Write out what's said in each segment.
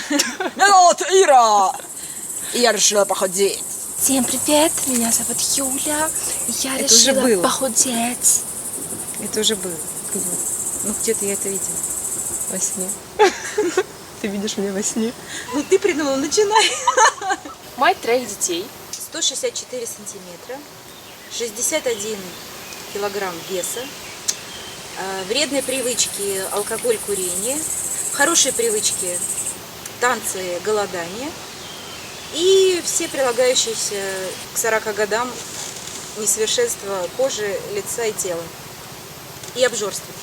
Ну вот, Ира! Я решила похудеть. Всем привет, меня зовут Юля. Я Это уже решила было. похудеть. Это уже было. Ну, где-то я это видела. Во сне. Ты видишь меня во сне. Ну, ты придумала, начинай. Мать 3 детей. 164 сантиметра, 61 килограмм веса, вредные привычки, алкоголь, курение, хорошие привычки, танцы, голодание и все прилагающиеся к 40 годам несовершенства кожи, лица и тела и обжорства.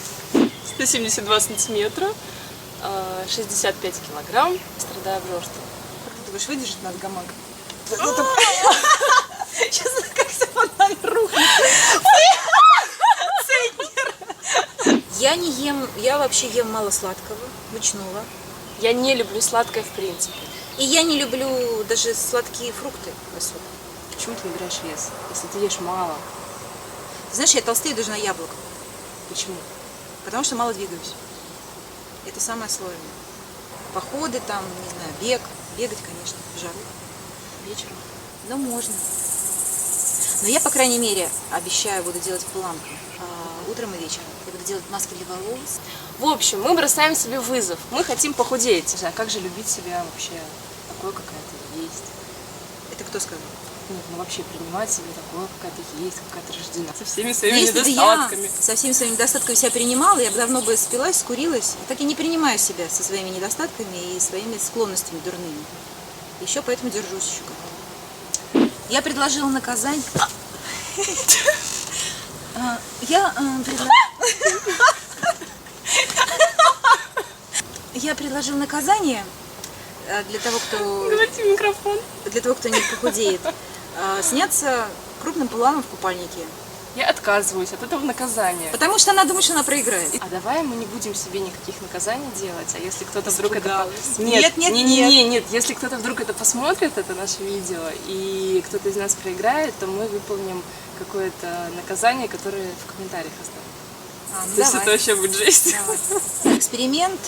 172 сантиметра, 65 килограмм, страдаю обжорством. Как ты думаешь, выдержит нас гамак? Сейчас как все под нами рухнет. Я не ем, я вообще ем мало сладкого, мучного. Я не люблю сладкое в принципе. И я не люблю даже сладкие фрукты особо. Почему ты набираешь вес, если ты ешь мало? Знаешь, я толстею даже на яблоко, Почему? потому что мало двигаюсь. Это самое сложное. Походы там, не знаю, бег. Бегать, конечно, в жару, вечером. Но можно. Но я, по крайней мере, обещаю, буду делать планку утром и вечером. Я буду делать маски для волос. В общем, мы бросаем себе вызов. Мы хотим похудеть. А как же любить себя вообще такой, какая ты есть? Это кто сказал? Нет, ну вообще принимать себя такой, какая ты есть, какая ты рождена. Со всеми своими Если бы недостатками. я со всеми своими недостатками себя принимала, я бы давно бы спилась, скурилась. Я так и не принимаю себя со своими недостатками и своими склонностями дурными. Еще поэтому держусь еще как. Я предложила наказание. Я предложила наказание для того, Говорите в микрофон. кто не похудеет, сняться крупным планом в купальнике. Я отказываюсь от этого наказания. Потому что она думает, что она проиграет. А давай мы не будем себе никаких наказаний делать, а если кто-то вдруг это... Испугалась. Нет, если кто-то вдруг это посмотрит, это наше видео, и кто-то из нас проиграет, то мы выполним какое-то наказание, которое в комментариях оставим. То есть это вообще будет жесть. Давай. Эксперимент,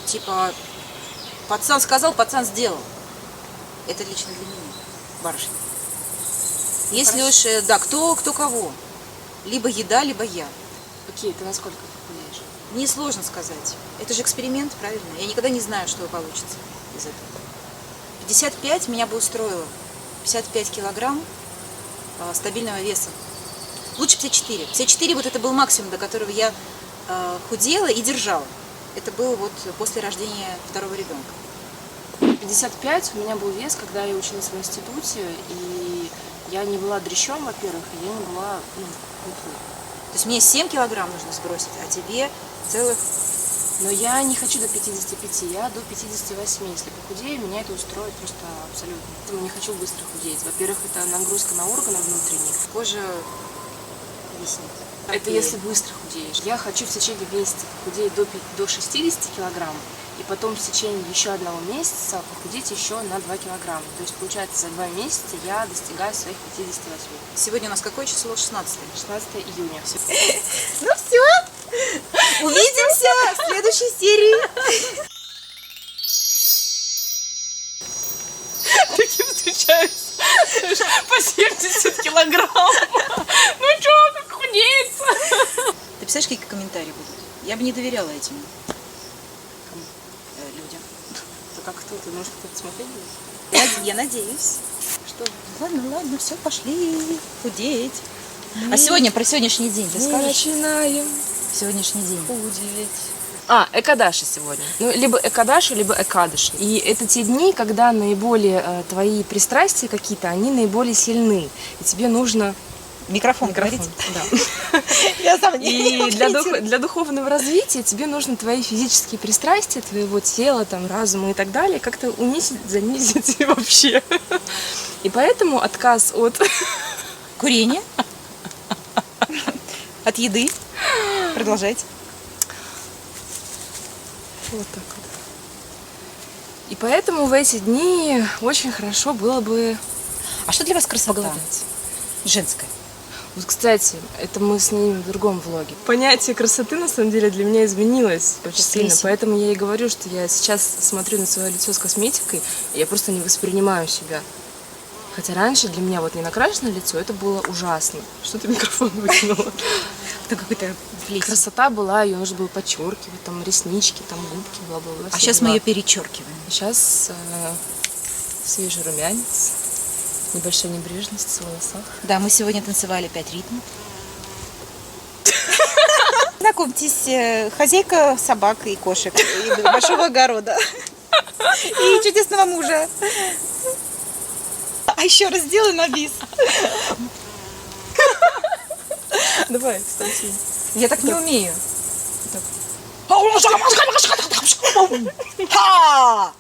типа, пацан сказал, пацан сделал. Это лично для меня, барышня. Если уж, да, кто кого. Либо еда, либо я. Окей, ты насколько похудеешь? Несложно сказать. Это же эксперимент, правильно? Я никогда не знаю, что получится из этого. 55 меня бы устроило. 55 килограмм стабильного веса. Лучше 54. 54 вот это был максимум, до которого я худела и держала. Это было вот после рождения второго ребенка. 55 у меня был вес, когда я училась в институте, и я не была дрящом, во-первых, и я не была пухлой. То есть мне 7 килограмм нужно сбросить, а тебе целых... Но я не хочу до 55, я до 58. Если похудею, меня это устроит просто абсолютно. Я не хочу быстро худеть. Во-первых, это нагрузка на органы внутренние. Кожа виснет. Это если быстро худеешь. Я хочу в течение месяца похудеть до 60 килограмм. И потом в течение еще одного месяца похудеть еще на 2 килограмма. То есть, получается, за 2 месяца я достигаю своих 58. Сегодня у нас какое число? 16? 16 июня. Ну все! Увидимся в следующей серии! Таким встречаются по 70 килограмм. Ну что, как худеется? Ты представляешь, какие комментарии будут? Я бы не доверяла этим людям. То как кто? Ты можешь кто-то смотреть будет? Я надеюсь. Что? Ладно, все, пошли худеть. А сегодня, про сегодняшний день ты скажешь? Начинаем Сегодняшний день. худеть. Экадаши сегодня. Ну, либо экадаши, либо экадыши. И это те дни, когда наиболее твои пристрастия какие-то, они наиболее сильны. И тебе нужно... Микрофон говорить? Да. Я сам И для духовного развития тебе нужно твои физические пристрастия, твоего тела, там, разума и так далее как-то унизить, занизить и вообще. И поэтому отказ от... Курение. От еды. Продолжайте. Вот так вот. И поэтому в эти дни очень хорошо было бы... А что для вас красота? Поголодать. Женская. Вот, кстати, это мы с ним в другом влоге. Понятие красоты, на самом деле, для меня изменилось очень сильно. Поэтому я и говорю, что я сейчас смотрю на свое лицо с косметикой, и я просто не воспринимаю себя. Хотя раньше для меня вот не накрашенное лицо, это было ужасно. Что ты микрофон выкинула? Это какой-то плесень. Красота была, ее нужно было подчеркивать, там реснички, там губки, бла-бла-бла. А сейчас мы ее перечеркиваем. Сейчас свежий румянец, небольшая небрежность в волосах. Да, мы сегодня танцевали 5 ритмов. Знакомьтесь, хозяйка собак и кошек, и большого огорода. И чудесного мужа. А еще раз сделай на бис. Давай, станцуй. Я так не умею. Так. Ха!